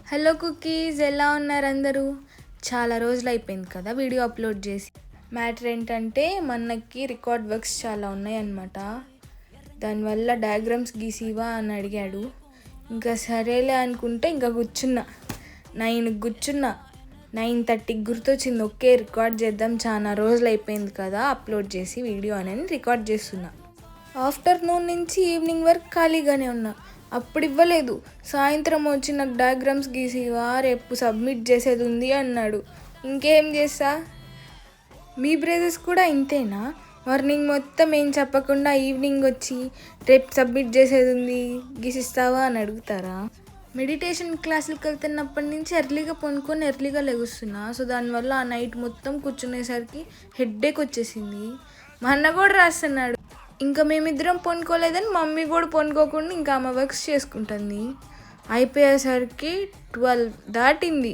Hello cookies, ఎలా ఉన్నారు అందరూ? చాలా రోజులు అయిపోయింది కదా వీడియో అప్లోడ్ చేసి. మ్యాటర్ ఏంటంటే మనకి రికార్డ్ వర్క్స్ చాలా ఉన్నాయన్నమాట. దానివల్ల డయాగ్రామ్స్ గీసివా అని అడిగాడు. ఇంకా సరేలే అనుకుంటే ఇంకా కూర్చున్నా. 9:30కి గుర్తొచ్చింది, ఓకే రికార్డ్ చేద్దాం, చాలా రోజులు అయిపోయింది కదా అప్లోడ్ చేసి వీడియో అని రికార్డ్ చేస్తున్నా. ఆఫ్టర్నూన్ నుంచి ఈవినింగ్ వరకు ఖాళీగానే ఉన్నా. అప్పుడు ఇవ్వలేదు. సాయంత్రం వచ్చి నాకు డయాగ్రామ్స్ గీసివా, రేపు సబ్మిట్ చేసేది ఉంది అన్నాడు. ఇంకేం చేస్తా? మీ బ్రదర్స్ కూడా ఇంతేనా? మార్నింగ్ మొత్తం ఏం చెప్పకుండా ఈవినింగ్ వచ్చి రేపు సబ్మిట్ చేసేది ఉంది, గీసిస్తావా అని అడుగుతారా? మెడిటేషన్ క్లాసులకు వెళ్తున్నప్పటి నుంచి ఎర్లీగా పనుకొని ఎర్లీగా లెగుస్తున్నా. సో దానివల్ల ఆ నైట్ మొత్తం కూర్చునేసరికి హెడ్ఏక్ వచ్చేసింది. మా అన్న కూడా రాస్తున్నాడు. ఇంకా మేమిద్దరం పనుకోలేదని మమ్మీ కూడా పనుకోకుండా ఇంకా ఆమె వర్క్స్ చేసుకుంటుంది. అయిపోయేసరికి 12 దాటింది.